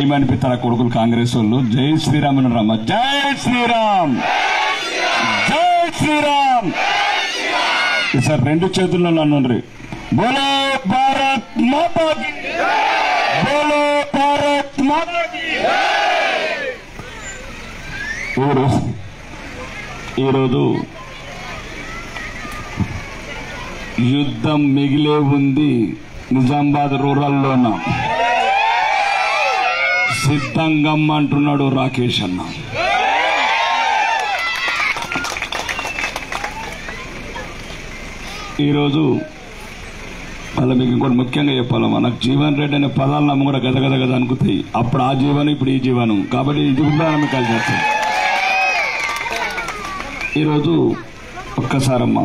ఏమనిపిస్తారా కొడుకులు కాంగ్రెస్ వాళ్ళు? జై శ్రీరామ్ రమ్మ, జై శ్రీరామ్, జై శ్రీరామ్. సార్ రెండు చేతుల్లో నన్ను బోలో భారత్ మాతా కీ, బోలో భారత్ మాతా కీ. ఈరోజు యుద్ధం మిగిలే ఉంది నిజామాబాద్ రూరల్లోన. సిద్ధంగం అంటున్నాడు రాకేష్ అన్న. ఈరోజు మళ్ళీ మీకు ఇంకోటి ముఖ్యంగా చెప్పాలమ్మా, నాకు జీవన్ రెడ్డి అనే పదాలు నమ్మ కూడా గద గద గద అనుకుతాయి. అప్పుడు ఆ జీవనం, ఇప్పుడు ఈ జీవనం, కాబట్టి ఇది కూడా నమ్మ కలిసి వస్తాయి. ఈరోజు ఒక్కసారమ్మా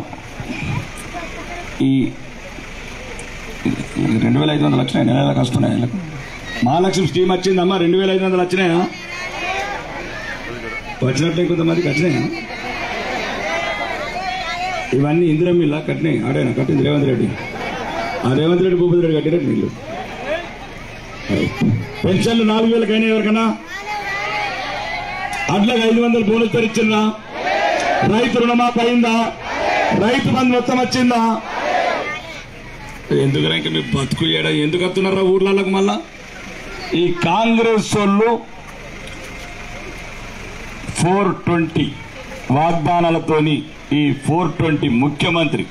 ఈ 2500 వచ్చినాయి, నెలలకు వస్తున్నాయి. మహాలక్ష్మి స్కీమ్ వచ్చిందమ్మా, 2500 వచ్చినాయా? వచ్చినట్టు కొంతమందికి వచ్చినాయా? ఇవన్నీ ఇందిరమ్మిల్లా కట్టినాయి. ఆడైనా కట్టింది రేవంత్ రెడ్డి. ఆ రేవంత్ రెడ్డి భూపతి రెడ్డి కట్టినట్టు నీళ్ళు. పెన్షన్లు 4000 అయినా ఎవరికన్నా? అట్లా 500 బోనస్ ఇచ్చిందా? రైతు రుణమాఫీ అయిందా? రైతు బంధు మొత్తం వచ్చిందా? ఎందుకు ఇంకా మీరు బతుకు ఏడా ఎందుకు వస్తున్నారా ఊర్లకు? మళ్ళా ఈ కాంగ్రెస్ వాళ్ళు 420 వాగ్దానాలతోని ఈ 420 ముఖ్యమంత్రి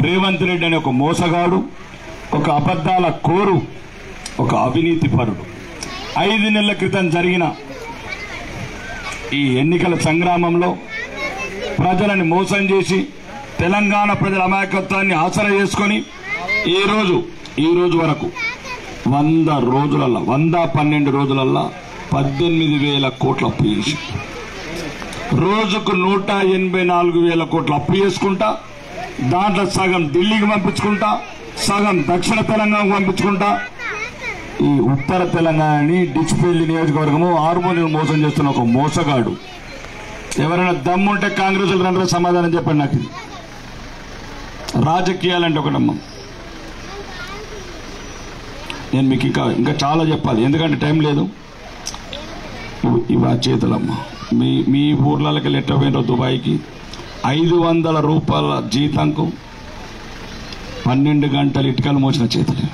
రేవంత్ రెడ్డి అనే ఒక మోసగాడు, ఒక అబద్దాల కోరు, ఒక అవినీతి పరుడు 5 నెలల క్రితం జరిగిన ఈ ఎన్నికల సంగ్రామంలో ప్రజలను మోసం చేసి తెలంగాణ ప్రజల అమాయకత్వాన్ని ఆసరా చేసుకొని ఈ రోజు వరకు 100 రోజులల్లా 112 రోజులల్లా 18,000 కోట్ల అప్పు చేసి రోజుకు 184,000 కోట్ల అప్పు చేసుకుంటా, దాంట్లో సగం ఢిల్లీకి పంపించుకుంటా, సగం దక్షిణ తెలంగాణకు పంపించుకుంటా, ఈ ఉత్తర తెలంగాణని డిచ్పల్లి నియోజకవర్గము ఆర్మోనిని మోసం చేస్తున్న ఒక మోసగాడు. ఎవరైనా దమ్ముంటే కాంగ్రెస్ రండ్ర సమాధానం చెప్పండి. నాకు ఇది రాజకీయాలంటే ఒకటమ్మా. నేను మీకు ఇంకా చాలా చెప్పాలి, ఎందుకంటే టైం లేదు. ఇవా చేతులమ్మా, మీ ఊర్లకి లెక్క పోయిన దుబాయ్కి 500 రూపాయల జీతంకు 12 గంటలు ఇటుకలు మోసిన చేతులు.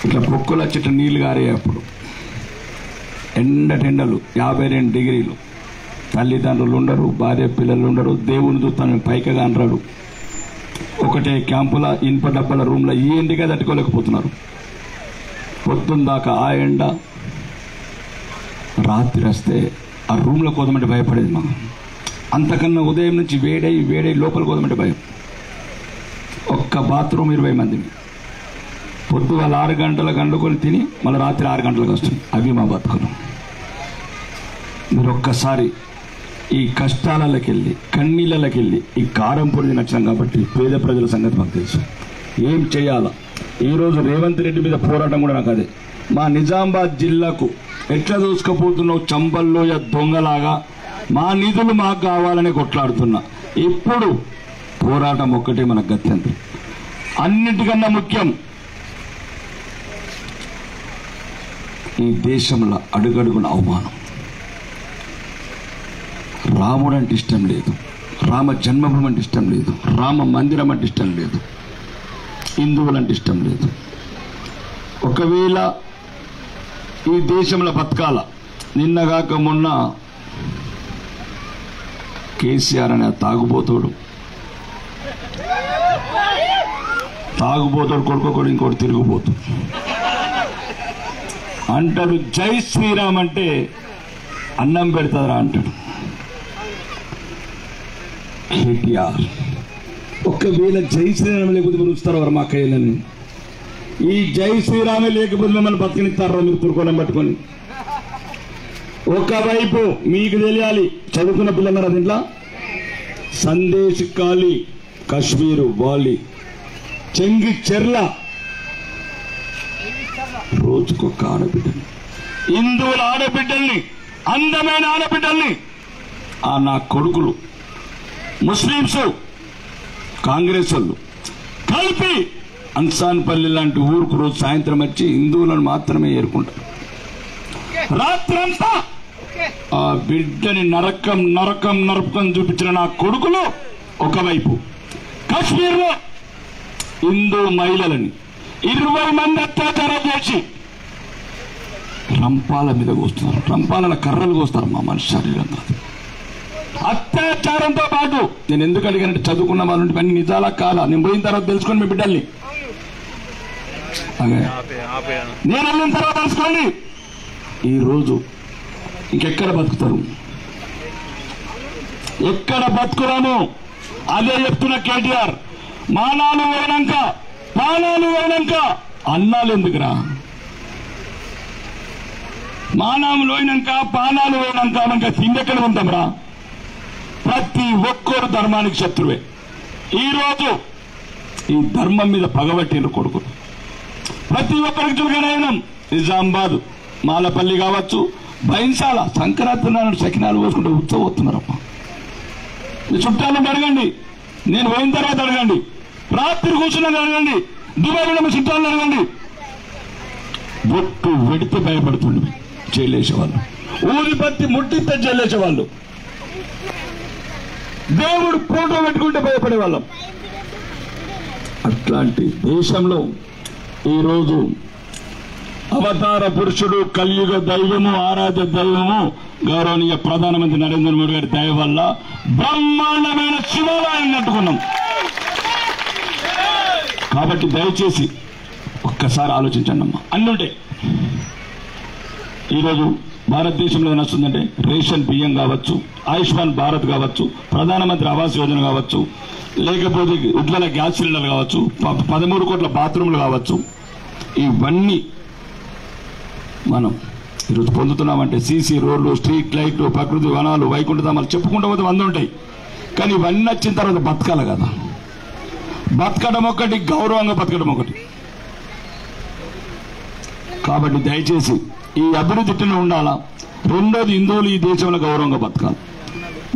ఇట్లా పొక్కులు వచ్చేట నీళ్లు గారే అప్పుడు ఎండలు 52 డిగ్రీలు. తల్లిదండ్రులు ఉండరు, భార్య పిల్లలు ఉండరు, దేవుని చూస్తాను పైకగా అనరాడు. ఒకటే క్యాంపుల ఇనుప డబ్బాల రూమ్లో ఈ ఎండిగా తట్టుకోలేకపోతున్నారు. పొద్దున్న దాకా ఆ ఎండ, రాత్రి వస్తే ఆ రూమ్లో కోదమంటే భయపడేది మా. అంతకన్నా ఉదయం నుంచి వేడై లోపల కోదమంటే భయం. ఒక్క బాత్రూమ్ 20 మందిని. పొద్దుగాల 6 గంటలకు వండుకొని తిని మళ్ళీ రాత్రి 6 గంటలకు వస్తుంది. అవి మా బతుకులు. మీరు ఒక్కసారి ఈ కష్టాలకి వెళ్ళి కన్నీళ్ళకి వెళ్ళి ఈ కారం పొడి నచ్చాం కాబట్టి పేద ప్రజల సంగతి మాకు తెలుసు. ఏం చేయాలా? ఈరోజు రేవంత్ రెడ్డి మీద పోరాటం కూడా నాకు అదే. మా నిజామాబాద్ జిల్లాకు ఎట్లా దూసుకుపోతున్నావు చంపల్లోయ దొంగలాగా, మా నిధులు మాకు కావాలని కొట్లాడుతున్నా. ఇప్పుడు పోరాటం ఒక్కటే మనకు గత్యంతరం. అన్నిటికన్నా ముఖ్యం, ఈ దేశంలో అడుగడుగున అవమానం. రాముడు అంటే ఇష్టం లేదు, రామ జన్మభూమి అంటే ఇష్టం లేదు, రామ మందిరం అంటే ఇష్టం లేదు, హిందువులంటే ఇష్టం లేదు. ఒకవేళ ఈ దేశంలో బతకాల, నిన్నగాక మొన్న కేసీఆర్ అనే తాగుబోతోడు కొడుకోడు, ఇంకోటి తిరుగుబోతు అంటాడు. జై శ్రీరామ్ అంటే అన్నం పెడతారా అంటాడు కేటీఆర్. ఒకవేళ జై శ్రీరామ్ లేకపోతే మీరు ఉంచుతారు వారు మా కయ్యలని. ఈ జై శ్రీరామే లేకపోతే మిమ్మల్ని బతికినిస్తారా మీరు తురుకోవడం పట్టుకొని? ఒకవైపు మీకు తెలియాలి, చదువుకున్న పిల్లలు దీంట్లో సందేశ్ కాళీ, కశ్మీరు వాలి, చెంగి చెర్ల, రోజుకొక ఆడబిడ్డని, హిందువుల ఆడబిడ్డల్ని, అందమైన ఆడబిడ్డల్ని ఆ నా కొడుకులు ముస్లింస్ కాంగ్రెస్ వాళ్ళు కలిపి అన్సాన్పల్లి లాంటి ఊరుకు రోజు సాయంత్రం వచ్చి హిందువులను మాత్రమే ఏరుకుంటారు. రాత్రంతా ఆ బిడ్డని నరకం నరకం నరకం చూపించిన నా కొడుకులు ఒకవైపు, కాశ్మీర్లో హిందూ మహిళలని 20 మంది అత్యాచారం చేసి రంపాల మీద కోస్తున్నారు. రంపాల కర్రలు కోస్తారు మా మనిషి శరీరంగా. అత్యాచారంతో పాటు నేను ఎందుకు అడిగానంటే చదువుకున్న వాళ్ళ నుండి పని నిజాలా కాలా నేను పోయిన తర్వాత తెలుసుకోండి. మీ బిడ్డల్ని నేను వెళ్ళిన తర్వాత తెలుసుకోండి. ఈరోజు ఇంకెక్కడ బతుకుతారు, ఎక్కడ బతుకురాము? అదే చెప్తున్న కేటీఆర్, మానాలు పోయినాక అన్నాలు ఎందుకురా? మానాలు పోయినాక పానాలు పోయినాక మనకి తిండెక్కడ ఉంటాం రా? ప్రతి ఒక్కరు ధర్మానికి శత్రువే. ఈరోజు ఈ ధర్మం మీద పగబట్టిన కొడుకులు ప్రతి ఒక్కరికి చులకనైనం. నిజామాబాద్ మాలపల్లి కావచ్చు, బైన్సాల సంక్రాంతి నాడు సకినాలు పోసుకుంటే ఉత్సవస్తున్నారమ్మా. మీ చుట్టాలను అడగండి, నేను పోయిన తర్వాత అడగండి, రాత్రి కూర్చున్నది అడగండి, దుబాయ్లో మీ చుట్టాలను అడగండి. బొట్టు వెడితే భయపడుతుండే జైలేసేవాళ్ళు, ఊదిపత్తి ముట్టిస్తే జైలేసేవాళ్ళు, దేవుడు ఫోటో పెట్టుకుంటే భయపడేవాళ్ళం. అట్లాంటి దేశంలో ఈరోజు అవతార పురుషుడు, కలియుగ దైవము, ఆరాధ్య దైవము గౌరవనీయ ప్రధానమంత్రి నరేంద్ర మోడీ గారి దయ వల్ల బ్రహ్మాండమైన శివాలయం కట్టుకున్నాం. కాబట్టి దయచేసి ఒక్కసారి ఆలోచించండి అమ్మా. అన్నీ ఉంటాయి. ఈరోజు భారతదేశంలో ఏమొస్తుందంటే రేషన్ బియ్యం కావచ్చు, ఆయుష్మాన్ భారత్ కావచ్చు, ప్రధానమంత్రి ఆవాస్ యోజన కావచ్చు, లేకపోతే ఉజ్వల గ్యాస్ సిలిండర్ కావచ్చు, 13 కోట్ల బాత్రూమ్లు కావచ్చు, ఇవన్నీ మనం ఈరోజు పొందుతున్నామంటే సీసీ రోడ్లు, స్ట్రీట్ లైట్లు, ప్రకృతి వనాలు, వైకుంఠధామాలు చెప్పుకుంటూ పోతే 100 ఉంటాయి. కానీ ఇవన్నీ వచ్చిన తర్వాత బతకాలి కదా. బతకడం ఒకటి, గౌరవంగా బతకడం ఒకటి. కాబట్టి దయచేసి ఈ అభివృద్ధిలో ఉండాలా. రెండోది, హిందువులు ఈ దేశంలో గౌరవంగా బతకాలి.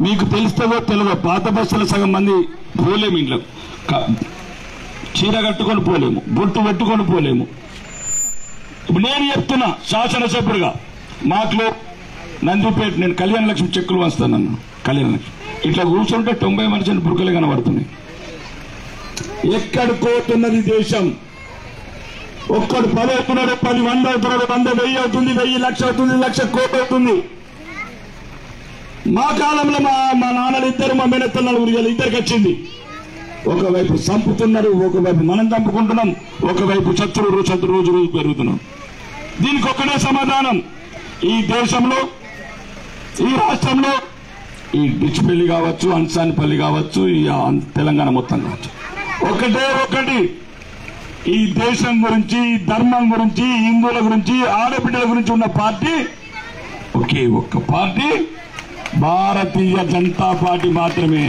మీకు తెలుస్తుందో తెలియదో, పాత బస్సుల సగం మంది పోలేము, ఇంట్లో చీర కట్టుకొని పోలేము, బొట్టు పెట్టుకొని పోలేము. ఇప్పుడు నేను చెప్తున్నా శాసనసభ్యుడిగా, మాకు నందిపేట నేను కళ్యాణ లక్ష్మి చెక్కులు వస్తాను. కళ్యాణ లక్ష్మి ఇట్లా కూర్చుంటే 90 మనుషులు బుర్కలే కనబడుతున్నాయి. ఎక్కడిపోతున్నది దేశం? ఒక్కడు 10 అవుతున్నాడు, 10 100 అవుతున్నాడు, 100 1000 అవుతుంది, 1000 లక్ష అవుతుంది, 1,00,000 కోటి అవుతుంది. మా కాలంలో మా నాన్నలు ఇద్దరు, మా మేనత్తలు 4 ఇద్దరికి వచ్చింది. ఒకవైపు చంపుతున్నారు, ఒకవైపు మనం చంపుకుంటున్నాం, ఒకవైపు శత్రువు రోజు పెరుగుతున్నాం. దీనికి ఒక్కడే సమాధానం. ఈ దేశంలో, ఈ రాష్ట్రంలో, ఈ డిచ్పల్లి కావచ్చు, అన్సాన్పల్లి కావచ్చు, ఈ తెలంగాణ మొత్తం కావచ్చు, ఒకటి ఈ దేశం గురించి, ఈ ధర్మం గురించి, హిందువుల గురించి, ఆడబిడ్డల గురించి ఉన్న పార్టీ ఒకే ఒక్క పార్టీ, భారతీయ జనతా పార్టీ మాత్రమే.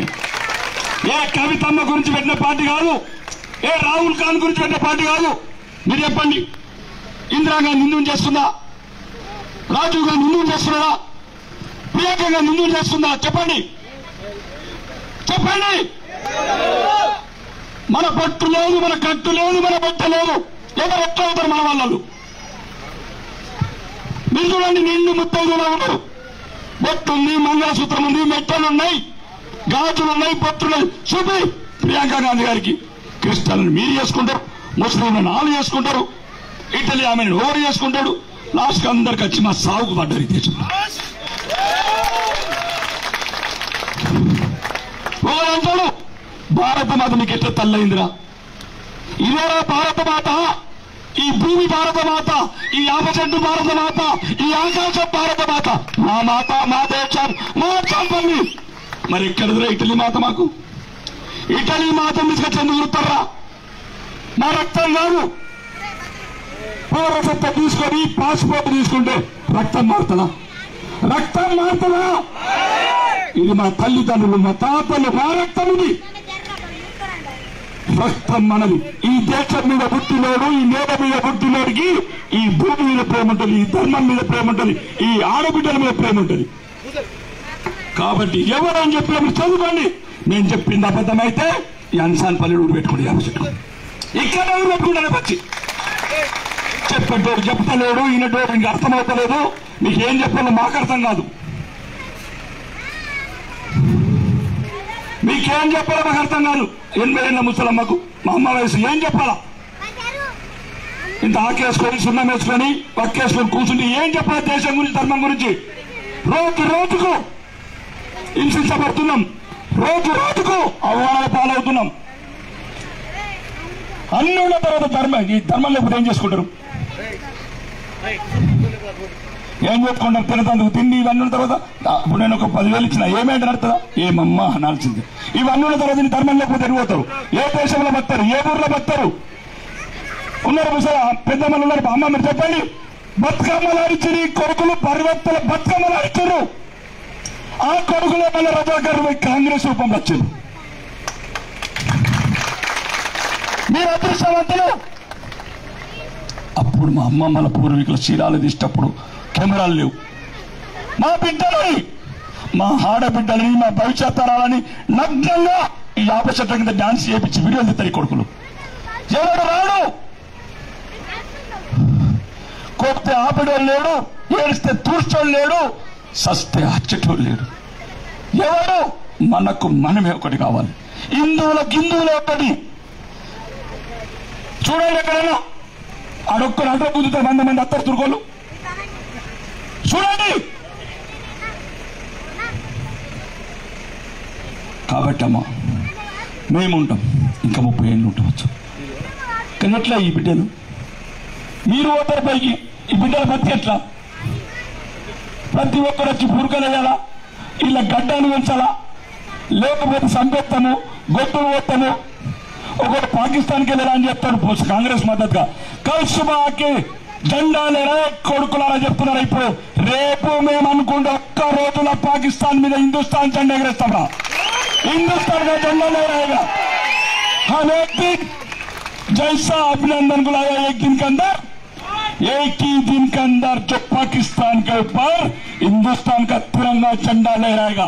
ఏ కవితమ్మ గురించి పెట్టిన పార్టీ కాదు, ఏ రాహుల్ గాంధీ గురించి పెట్టిన పార్టీ కాదు. మీరు చెప్పండి, ఇందిరాగాంధీ నిందం చేస్తుందా? రాజీవ్ గాంధీ నిందం చేస్తున్నారా? ప్రియాంక గాంధీ నిందం చేస్తుందా? చెప్పండి. మన పట్టు లేదు, మన కట్టు లేదు, మన బట్ట లేదు. ఎవరు ఎట్లా అవుతారు మన వాళ్ళు? మీరు చూడండి, నిండు ముత్తైదులా ఉన్నారు. బొట్టుంది, మంగళసూత్రం ఉంది, మెట్టలున్నాయి, గాజులున్నాయి, పొత్తులున్నాయి. చూపి ప్రియాంక గాంధీ గారికి. క్రిస్టియన్లు మీరు చేసుకుంటారు, ముస్లింలను వాళ్ళు చేసుకుంటారు, ఇటలీ ఆమెను ఓవర్ చేసుకుంటాడు. లాస్ట్కి అందరికి వచ్చి మా సాగుకు పడ్డారు ఈ దేశంలో. అంటాడు, భారత మాత మీకు ఎట్లా తల్లయిందిరా? ఇదేరా భారత మాత, ఈ భూమి భారత మాత, ఈ ఆపచెట్టు భారత మాత, ఈ ఆకాశం భారత మాత, మా మాత, మా దేశం, మా చంపల్లి. మరి ఎక్కడదిరా ఇటలీ మాత? మాకు ఇటలీ మాత తీసుకొచ్చి ఎందుకు గుర్తారా? మా రక్తం కాదు. పౌరసత్వం తీసుకొని పాస్పోర్ట్ తీసుకుంటే రక్తం మారుతుందా? రక్తం మారుతుందా? ఇది మా తల్లిదండ్రులు, మా తాతలు, మా రక్తం. ఇది రక్తం మనది. ఈ దేశం మీద పుట్టినోడు, ఈ నేల మీద పుట్టినోడికి ఈ భూమి మీద ప్రేమ ఉంటుంది, ఈ ధర్మం మీద ప్రేమ ఉంటుంది, ఈ ఆడబిడ్డల మీద ప్రేమ ఉంటుంది. కాబట్టి ఎవరని చెప్పినప్పుడు చదువుకోండి. నేను చెప్పింది అబద్ధమైతే ఈ అన్సాన్పల్లి ఊరు పెట్టుకోండి. ఇక్కడ ఎవరు పెట్టుకుంటానే వచ్చి చెప్పేటోడు చెప్తలేడు, ఈయనటోడు ఇంక అర్థమవుతలేదు. మీకేం చెప్పాలో మాకు అర్థం కాదు, మీకేం చెప్పాలో మాకు అర్థం కాదు. 80 ఏళ్ళ ముసలమ్మకు మా అమ్మ వయసు ఏం చెప్పాలా? ఇంత ఆకేసుకొని సున్నం వేసుకొని పక్కేసుకొని కూర్చుంటే ఏం చెప్పాలి? దేశం గురించి, ధర్మం గురించి. రోజు రోజుకు హింసించబడుతున్నాం, రోజు రోజుకు అవమానాల పాలవుతున్నాం. అన్ని ఉన్న తర్వాత ఈ ధర్మం లేకపోతే ఏం చేసుకుంటారు? ఏం చెప్పుకుంటారు? తినతందుకు తిండి ఇవన్నీ ఉన్న తర్వాత ఇప్పుడు నేను ఒక 10,000 ఇచ్చిన ఏమేంటి నడుతుందా? ఏమమ్మా అనాల్సింది. ఇవన్నీ ఉన్న తర్వాత ధర్మం లేకపోతే ఎడిపోతారు. ఏ దేశంలో బతారు? ఏ ఊర్లో బతారు? ఉన్నారు ముసలి పెద్దమ్మలు ఉన్నారు. అమ్మ మీరు చెప్పండి. బతుకమ్మలు ఆడిచ్చి కొడుకులు పరివర్తన బతుకమ్మలు ఆడిచ్చారు. ఆ కొడుకులో మళ్ళీ రజాకర్ కాంగ్రెస్ రూపంలో వచ్చారు. మీరు అదృష్టవంతులు. అప్పుడు మా అమ్మమ్మల పూర్వీకుల చీరాలు తీసేటప్పుడు కెమెరాలు లేవు. మా బిడ్డలని, మా ఆడబిడ్డలని, మా భవిష్యత్ తరాలని నగ్నంగా ఈ యాప చట్టం కింద డాన్స్ చేయించి వీడియోలు తీస్తారు. కొడుకులు ఎవరు రాడు, కొడితే ఆపిడోళ్ళు లేడు, ఏడిస్తే తూర్చోళ్ళు లేడు, సస్తే హచ్చటోళ్ళు లేడు. ఎవరు? మనకు మనమే ఒకటి కావాలి. హిందువులే ఒకటి. చూడండి, ఎక్కడైనా ఆడొక్కరు అడ్డ కుదురుతారు 100 మంది అత్తరు తురుకోళ్ళు. చూడండి. కాబట్టి అమ్మా మేముంటాం, ఇంకా 30 ఏళ్ళు ఉండవచ్చు. కానీ ఎట్లా ఈ బిడ్డలు? మీరు ఓటర్ పైకి ఈ బిడ్డల బతికి ఎట్లా? ప్రతి ఒక్కరు వచ్చి పురుకలేయాలా? ఇలా గడ్డాలు పెంచాలా? లేకపోతే సంపెత్తము, గొట్టులు పోతాము. ఒకటి పాకిస్తాన్కి వెళ్ళాలా అని చెప్తారు కాంగ్రెస్ మద్దతుగా. కల్సుబాకి జెండాలేరా కొడుకులారా చెప్తున్నారు. ఇప్పుడు రేపు మేము అనుకుంటే ఒక్క రోజుల పాకిస్తాన్ మీద హిందుస్థాన్ జెండా ఎగరేస్తామా? हिंदुस्तान का झंडा लहराएगा। हम एक दिन जैसा अभिनंदन को लाया एक दिन के अंदर, एक ही दिन के अंदर जो पाकिस्तान के ऊपर हिंदुस्तान का तिरंगा झंडा लहराएगा।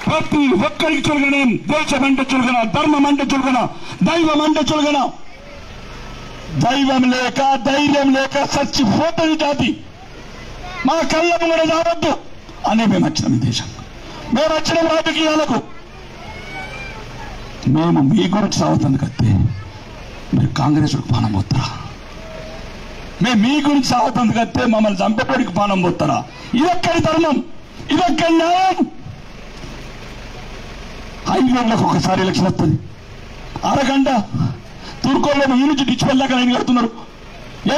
ప్రతి ఒక్కరికి చులగన, దేశం అంటే చులగన, ధర్మం అంటే చులగన, దైవం అంటే చులగన. దైవం లేక ధైర్యం లేక చచ్చిపోతుంది జాతి. మా కళ్ళ ముంగడ రావద్దు అనే మేము వచ్చినాం ఈ దేశం. మేము వచ్చిన రాజకీయాలకు మేము మీ గురించి సాగుతుంది కత్తే మీరు కాంగ్రెస్కు పానం పోతారా? మేము మీ గురించి సాగుతుంది కత్తే మమ్మల్ని చంపేపడికి పానం పోతారా? ఇదొక్కడి ధర్మం, ఇదొక్కడి న్యాయం. 5 గంటలకు ఒకసారి ఎలక్షన్ వస్తుంది. అరగంట తూర్కోళ్ళని ఈ నుంచి డిచ్చిపెళ్ళాక లైన్ కడుతున్నారు.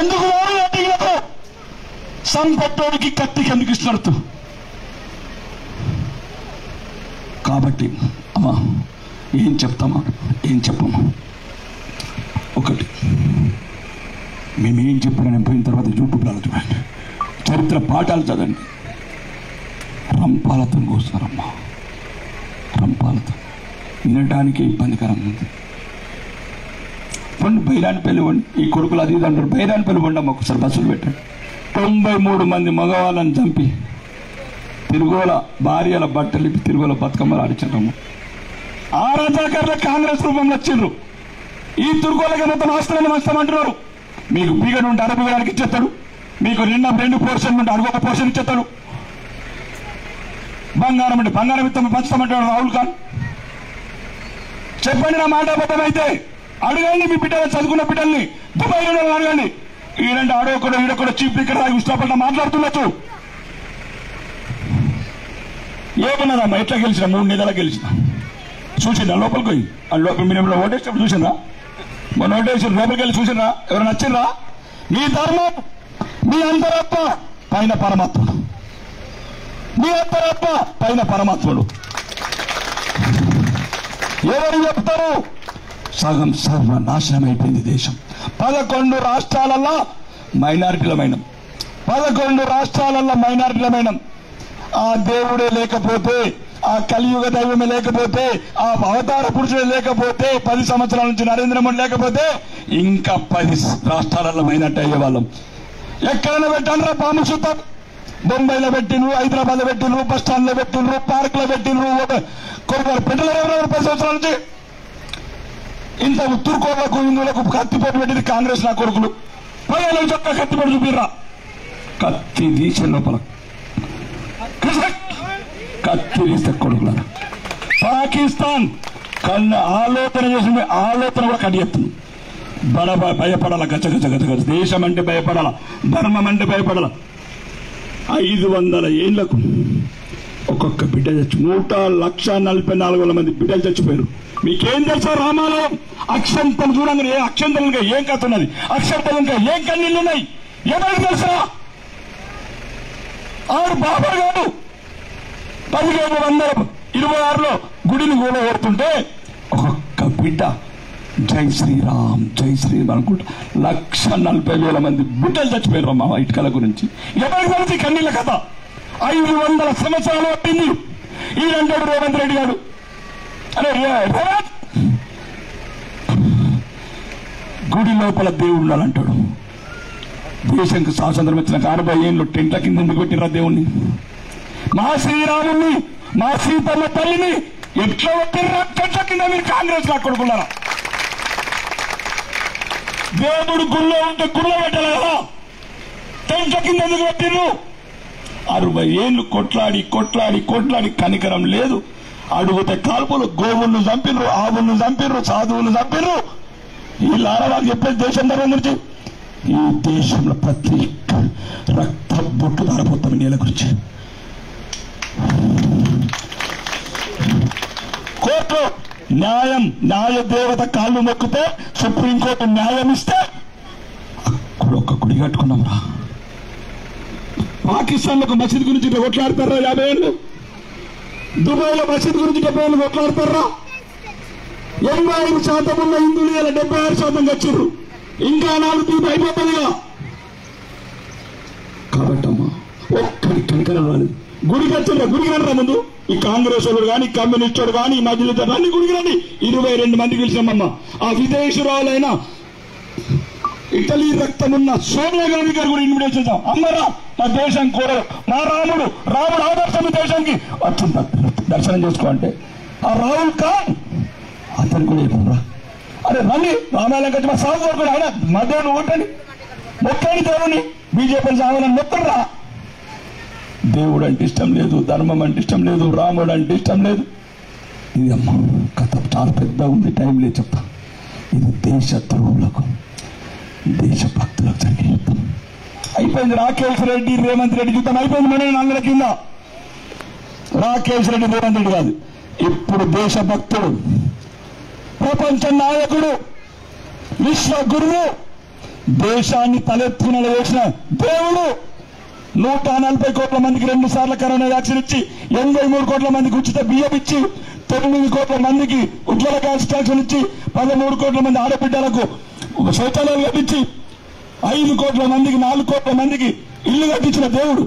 ఎందుకు వారు సంపట్టోడికి కత్తికి ఎందుకు ఇస్తున్నారు? కాబట్టి అమ్మా ఏం చెప్తామా ఏం చెప్పమా? ఒకటి మేమేం చెప్పినా నేను పోయిన తర్వాత యూట్యూబ్లో చూడండి, చరిత్ర పాఠాలు చదవండి. రంపాలతో కూస్తున్నారమ్మా, రంపాలతో వినడానికి ఇబ్బందికరంగా ఉంది. పండు బైరానిపల్లి వండి ఈ కొడుకులు అది ఇది అంటారు. బైరానిపల్లి వండమ్మ ఒకసారి బస్సులు పెట్టండి. 93 మంది మగవాళ్ళని చంపి తిరుగుల భార్యల బట్టలు ఇప్పి తిరుగుల బతుకమ్మలు ఆడించడము. ఆ రజాకర్ల కాంగ్రెస్ రూపంలో వచ్చిండ్రు. ఈ తుర్కోలకి మొత్తం ఆస్తులను వస్తామంటున్నారు. మీకు బీగ నుండి అరబిగానికి ఇచ్చేస్తాడు, మీకు 2 పోర్షన్ నుండి 1 పోర్షన్ ఇచ్చేస్తాడు. బంగారం అంటే బంగారం ఇస్తాము పంచుతామంటాడు రాహుల్ ఖాన్. చెప్పండి నా మాట అబద్ధమైతే అడగండి. మీ బిడ్డలు చదువుకున్న బిడ్డల్ని దుబాయ్లో అడగండి. ఈడంటే ఆడొకడు ఈడొకడు చీఫ్ ఇక్కడ ఇష్టపడ్డ మాట్లాడుతున్నచ్చు. ఏమన్నదమ్మా ఎట్లా గెలిచిన? 3 నెలలకు గెలిచిన చూసిందా? లోపలికి పోయి లోపల మీరు ఓటేసినప్పుడు చూసిందా? మొన్న ఓటేసి లోపలికి వెళ్ళి చూసిందా? ఎవరు నచ్చిందా? మీ ధర్మం, మీ అంతరప్ప పైన పరమాత్ముడు, మీ అంతరప్ప పైన పరమాత్ముడు. ఎవరు చెప్తారు? సగం సర్వనాశనం అయిపోయింది దేశం. 11 రాష్ట్రాలలో మైనారిటీలమైనం, 11 రాష్ట్రాలలో మైనారిటీలమైనం. ఆ దేవుడే లేకపోతే, ఆ కలియుగ దైవమే లేకపోతే, ఆ అవతార పురుషుడే లేకపోతే, 10 సంవత్సరాల నుంచి నరేంద్ర మోడీ లేకపోతే ఇంకా 10 రాష్ట్రాలలో మైనారిటీ అయ్యేవాళ్ళం. ఎక్కడైనా పెట్టండ్రా పాము సుతం. బొంబాయిలో పెట్టినరు, హైదరాబాద్ లో పెట్టినరు, బస్ స్టాండ్ లో పెట్టినరు, పార్క్ లో పెట్టినరు. కొడుకు పెట్టలేరు ఎవరెవరు 10 సంవత్సరాల నుంచి. ఇంత ఉత్తూరుకోళ్లకు హిందువులకు కత్తిపోటు పెట్టింది కాంగ్రెస్ నా కొడుకులు. 10,000 చొక్క కత్తిపోటు చూపిర్రా, కత్తి తీసే లోపల కత్తి తీస్తే కొడుకుల పాకిస్తాన్ కన్న ఆలోచన చేసింది, ఆలోచన కూడా కడిగెత్తుంది. భయపడాల, గజ గజ గజ గజ. దేశం అంటే భయపడాల, ధర్మం అంటే భయపడాల. 500 ఏళ్లకు ఒక్కొక్క బిడ్డ 1,44,000 మంది బిడ్డలు చచ్చిపోయారు. మీకేం తెలుసా రామాలయం అక్షంతలు చూడండి, ఏ అక్షంతలుగా ఏం కథ ఉన్నది, అక్షంతలుగా ఏం కన్నీళ్లున్నాయి ఎవరికి తెలుసా? ఆడు బాబా గారు 1526లో గుడిని కూడగొడుతుంటే ఒక్కొక్క బిడ్డ జై శ్రీరామ్ జై శ్రీరామ్ అనుకుంటా 1,40,000 మంది బిడ్డలు చచ్చిపోయారు మా ఇటుకల గురించి. ఎవరికి తెలిసి కన్నీళ్ళ కథ? 500 సంవత్సరాలు పట్టింది. ఈ అంటాడు రేవంత్ రెడ్డి గారు, అరే రేవంత్ గుడి లోపల దేవుడు ఉండాలంటాడు. దేశానికి స్వాతంత్రం వచ్చిన 60 ఏళ్ళు టెంట్ల కింద ఎందుకు పెట్టినరా దేవుణ్ణి? మా శ్రీరాముణ్ణి, మా సీతమ్మ తల్లిని ఎట్లా పెట్టినరా టెంట్ల కింద? మీరు కాంగ్రెస్ లా కొడుకున్నారా? దేవుడు గుళ్ళో ఉంటే గుళ్ళో పెట్టాలి కదా, టెంట్ల కింద ఎందుకు పెట్టిర్రు? 60 ఏళ్ళు కొట్లాడి కొట్లాడి కొట్లాడి కనికరం లేదు. అడుగుతే కాల్పులు, గోవులను చంపిర్రు, ఆవులను చంపిర్రు, సాధువులను చంపిర్రు. వీళ్ళు ఆడవాళ్ళు చెప్పేది దేశం ధర్మం గురించి. ఈ దేశంలో ప్రతి రక్త బొట్టు ధారపోతాం నీళ్ళ గురించి. కోర్టు న్యాయం, న్యాయ దేవత కాళ్ళు మొక్కితే సుప్రీంకోర్టు న్యాయం ఇస్తే అక్కడ ఒక్క గుడి కట్టుకున్నాం రా. పాకిస్తాన్ లో ఒక మసీద్ గురించి కొట్లాడతారా 50 ఏళ్ళు? దుబాయ్ లో మసీద్ గురించి 70 ఏళ్ళు కొట్లాడతారా? 85% ఉన్న హిందువులు 76% వచ్చిర్రు. ఇంకా 4 తీపి అయిపోతుందిగా. కాబట్టమ్మా ఒక్కడి కనికరం రాలేదు. గుడికి వచ్చిండ్రా, గుడికి రండి ముందు. ఈ కాంగ్రెస్ వాడు కానీ, కమ్యూనిస్టుడు కానీ, మధ్యలో అన్ని గుడికి రండి. 22 మందికి పిలిచామమ్మా. ఆ విదేశీయురాలైన ఇటలీ రక్తం ఉన్న సోనియా గాంధీ గారు కూడా ఇన్విటేషన్ చేద్దాం. అమ్మరా మా దేశం కోరలు, మా రాముడు ఆదర్శం దేశానికి వచ్చింది, దర్శనం చేసుకో అంటే ఆ రాహుల్ ఖాన్ అతను కూడా చెప్పరా, అరే రండి రామాలయం వచ్చి మా సాగు కోరుకోండి, ఆయన మా దేవుని ఓటండి, మొక్కని దేవుని బీజేపీ సాగులని మొక్కరా. దేవుడు అంటే ఇష్టం లేదు, ధర్మం అంటే ఇష్టం లేదు, రాముడు అంటే ఇష్టం లేదు. ఇది అమ్మ కథ చాలా పెద్ద ఉంది, టైం లేదు చెప్తా. ఇది దేశ ద్రోహులకు, దేశ భక్తులకు జరిగే యుద్ధం. అయిపోయింది. రాకేష్ రెడ్డి రేవంత్ రెడ్డి యుద్ధం అయిపోయింది. మన 4 కింద రాకేష్ రెడ్డి రేవంత్ రెడ్డి కాదు, ఇప్పుడు దేశ భక్తుడు, ప్రపంచ నాయకుడు, విశ్వ గురువు, దేశాన్ని తలెత్తున వేసిన దేవుడు. 140 కోట్ల మందికి 2 సార్లు కరోనా వ్యాక్సిన్ ఇచ్చి, 83 కోట్ల మందికి ఉచిత బియ్యం ఇచ్చి, 9 కోట్ల మందికి ఉజ్వల గ్యాస్ ట్యాక్సులు ఇచ్చి, 13 కోట్ల మంది ఆడబిడ్డలకు శౌచాలయాలు కట్టించి, 5 కోట్ల మందికి 4 కోట్ల మందికి ఇల్లు కట్టించిన దేవుడు.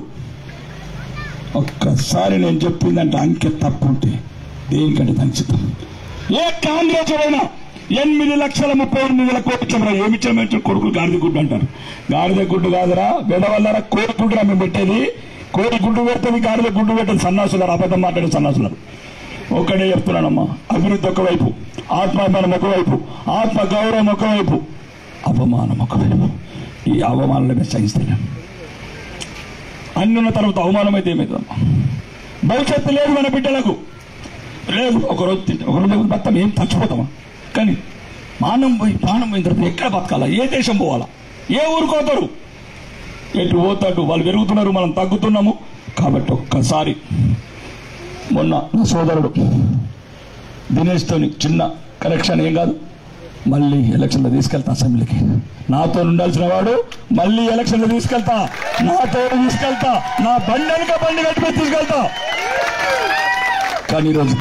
ఒక్కసారి నేను చెప్పిందంటే అంకె తప్పు ఉంటే దేనికంటే దానికి సిద్ధం. ఏ కాంగ్రెస్ అయినా 8,38,000 కోట్లు ఇచ్చామరా. ఏమి ఇచ్చామంటే కొడుకులు గాడిద గుడ్డు అంటారు. గాడిద గుడ్డు కాదురా, బెడవల్లరా, కోడి గుడ్డురా మేము పెట్టేది. కోడి గుడ్డు పెడుతుంది, గాడిద గుడ్డు పెట్టేది. సన్నాసులారు, అబద్ధం మాట్లాడే సన్నాసులారు. ఒకటే చెప్తున్నానమ్మా, అభివృద్ధి ఒకవైపు, ఆత్మాభిమానం ఒకవైపు, ఆత్మ గౌరవం ఒకవైపు, అవమానం ఒకవైపు. ఈ అవమానాలమే సహిస్తాను. అన్నున్న తర్వాత అవమానం అయితే ఏమవుతుందమ్మా? భవిష్యత్తు లేదు మన బిడ్డలకు, లేదు. ఒకరోజు తింటాం, ఒకరోజు బతాం, ఏం చచ్చిపోతామా? కానీ ప్రాణం పోయిన తర్వాత ఎక్కడ బతకాలా? ఏ దేశం పోవాలా? ఏ ఊరుకోతారు? ఎటు పోతాడు? వాళ్ళు పెరుగుతున్నారు, మనం తగ్గుతున్నాము. కాబట్టి ఒక్కసారి మొన్న నా సోదరుడు దినేష్తోని చిన్న కరెక్షన్, ఏం కాదు, మళ్ళీ ఎలక్షన్లో తీసుకెళ్తా అసెంబ్లీకి. నాతో ఉండాల్సిన వాడు మళ్ళీ ఎలక్షన్లో తీసుకెళ్తా, నాతో తీసుకెళ్తా, నా బండి కట్టిపోయి తీసుకెళ్తా. కానీ ఈరోజు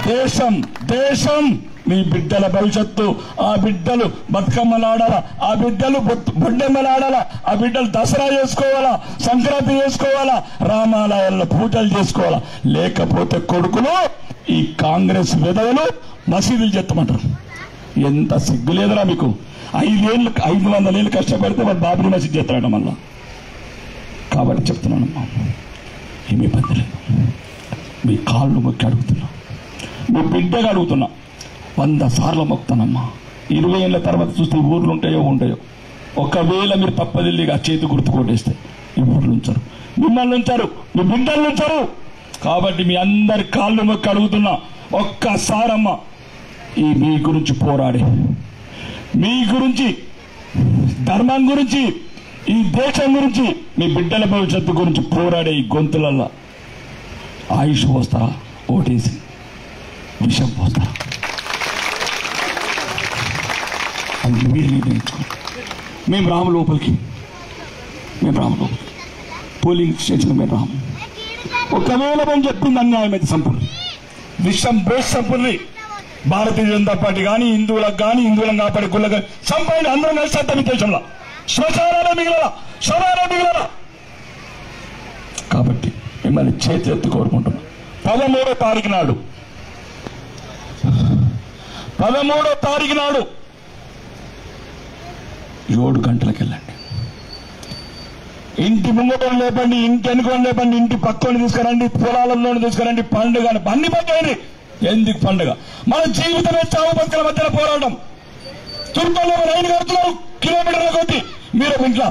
దేశం మీ బిడ్డల భవిష్యత్తు, ఆ బిడ్డలు బతుకమ్మలాడాలా, ఆ బిడ్డలు బొడ్డెమ్మలాడాలా, ఆ బిడ్డలు దసరా చేసుకోవాలా, సంక్రాంతి చేసుకోవాలా, రామాలయాల్లో పూజలు చేసుకోవాలా. లేకపోతే కొడుకులు ఈ కాంగ్రెస్ విధవలు మసీదులు చెత్తమంటారు. ఎంత సిగ్గు లేదురా మీకు? 500 ఏళ్ళు కష్టపడితే వాడు బాబుని మసీదు చేస్తాడు మళ్ళా. కాబట్టి చెప్తున్నానమ్మా, ఏమీ ఇబ్బంది లేదు. మీ కాళ్ళు మొక్కి అడుగుతున్నా, మీ బిడ్డగా అడుగుతున్నా, 100 సార్లు మొక్కుతానమ్మా. 20 ఏళ్ళ తర్వాత చూస్తే ఈ ఊర్లు ఉంటాయో ఉంటాయో. ఒకవేళ మీరు తప్పదిల్లిగా చేతి గుర్తు కొట్టేస్తే ఈ ఊర్లు ఉంచారు, మిమ్మల్ని ఉంచారు, మీ బిడ్డలు ఉంచారు. కాబట్టి మీ అందరి కాళ్ళు మొక్కి అడుగుతున్నా, ఒక్కసారమ్మ ఈ మీ గురించి పోరాడే, మీ గురించి, ధర్మం గురించి, ఈ దేశం గురించి, మీ బిడ్డల భవిష్యత్తు గురించి పోరాడే ఈ గొంతులల్లా ఆయుష్ పోస్తారా, ఓటేసి విషం పోస్తారా? అది మీరు నిర్ణయించుకోండి. మేము రాము లోపలికి, పోలింగ్ స్టేషన్ మేము రాము. ఒకవేళ మేము చెప్పింది అన్యాయం అయితే సంపూర్ణ విషం బోస్ సంపూర్ణి. భారతీయ జనతా పార్టీ కానీ హిందువులకు కానీ, హిందువులను కాపాడే గుళ్ళకు కానీ సంపూర్ణ అందరం కలిసి చేస్తాం. ఈ దేశంలో శ్మశానాలే మిగిలిన. కాబట్టి మిమ్మల్ని చేతి కోరుకుంటున్నాం. 13వ తారీఖు నాడు 7 గంటలకు వెళ్ళండి. ఇంటి ముంగటం లేపండి, ఇంటి వెనుకొని లేపండి, ఇంటి పక్కని తీసుకురండి, పొలాలలో తీసుకురండి. పండుగ అన్ని పక్కని. ఎందుకు పండుగ? మన జీవితమే చావు బతుకుల మధ్యన పోరాటం. తుర్కల్లో 5 గంటలు కిలోమీటర్ల కొద్ది మీరు ఇంట్లో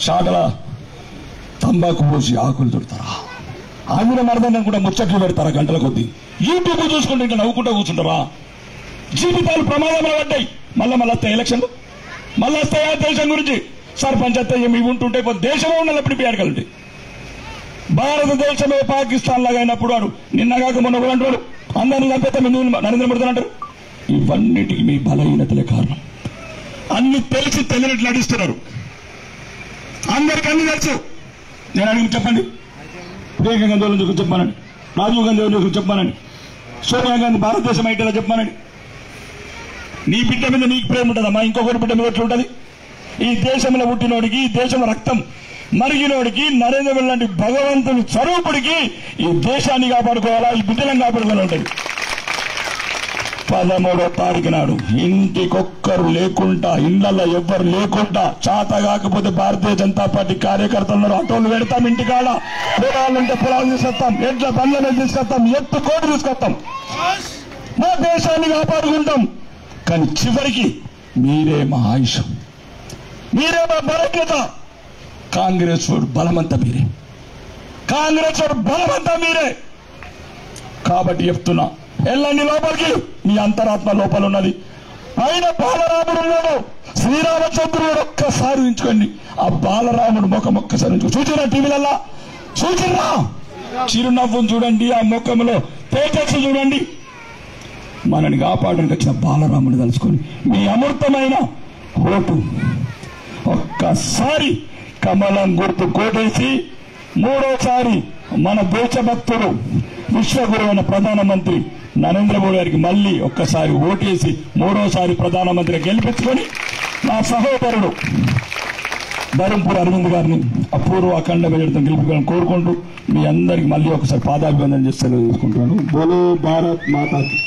షాగల తంబాకు పోసి ఆకులు తుడతారా? ఆంధ్ర మరదని కూడా ముచ్చట్లు పెడతారా గంటల కొద్ది? యూట్యూబ్ చూసుకుంటే ఇట్లా నవ్వుకుంటూ కూర్చుంటారా? జీవితాలు ప్రమాదంలో పడ్డాయి. మళ్ళా వస్తాయి ఎలక్షన్లు, మళ్ళీ వస్తాయి ఆ దేశం గురించి. సర్పంచ్ వస్తే ఇవి ఉంటుంటే దేశమే ఉన్నప్పుడు పేడకలుంటాయి. భారతదేశమే పాకిస్తాన్ లాగా అయినప్పుడు వాడు నిన్నగాక మొన్న కూడా అంటారు అందరినీ చంపేస్తే నరేంద్ర మోడీ అంటారు. ఇవన్నిటికీ మీ బలహీనతలే కారణం. అన్ని తెలిసి తెలియనట్లు నడుస్తున్నారు. అందరికీ అన్ని తెలుసు. నేను అడిగి చెప్పండి, ప్రియాంక గాంధీ గురించి చెప్పానండి, రాజీవ్ గాంధీ గురించి చెప్పానండి, సోనియా గాంధీ భారతదేశం అయితే చెప్పానండి. నీ బిడ్డ మీద నీకు ప్రేమ ఉంటుందమ్మా, ఇంకొకరి బిడ్డ మీద ఎట్లుంటుంది? ఈ దేశంలో పుట్టినోడికి, ఈ దేశంలో రక్తం మరిగినోడికి, నరేంద్ర మోడీ లాంటి భగవంతుని స్వరూపుడికి ఈ దేశాన్ని కాపాడుకోవాలా, ఈ బిడ్డలను కాపాడుకోవాలా ఉంటుంది. 13వ తారీఖు నాడు ఇంటికొక్కరు లేకుండా, ఇళ్లలో ఎవ్వరు లేకుండా, చేత కాకపోతే భారతీయ జనతా పార్టీ కార్యకర్తలు ఆటోలు పెడతాం, ఇంటికాడ పొలాలుంటే పొలాలు తీసుకొస్తాం, ఎడ్ల బండ్ల మీద తీసుకొస్తాం, కోటి తీసుకొస్తాం, మా దేశాన్ని కాపాడుకుంటాం. కానీ చివరికి మీరే మా ఆయుషం, మీరే మా బలహీనత. కాంగ్రెస్ వాడు బలమంతా మీరే, కాబట్టి చెప్తున్నా, వెళ్ళండి లోపలికి. మీ అంతరాత్మ లోపల ఉన్నది. పైన బాలరాముడు ఉన్నాడు, శ్రీరామచంద్రుడు. ఒక్కసారి ఉంచుకోండి ఆ బాలరాముడు ముఖం, ఒక్కసారి చూసిరా, టీవీలల్లా చూసిరా, చిరునవ్వును చూడండి, ఆ ముఖంలో తేజస్సు చూడండి. మనని కాపాడడానికి వచ్చిన బాలరాముని తలుచుకొని మీ అమృతమైన ఓటు ఒక్కసారి కమలం గుర్తు కోటేసి, 3వసారి మన దేశభక్తుడు విశ్వగురువైన ప్రధానమంత్రి నరేంద్ర మోడీ గారికి మళ్ళీ ఒక్కసారి ఓటేసి 3వసారి ప్రధానమంత్రిగా గెలిపించుకొని నా సహోదరుడు ధర్మపురి అరవింద్ గారిని అపూర్వ అఖండ మెజారిటీతో గెలుపుకోవాలని కోరుకుంటూ మీ అందరికి మళ్ళీ ఒకసారి పాదాభివందన చేసి సెలవు తీసుకుంటున్నాను. బోలో భారత్ మాతాకి.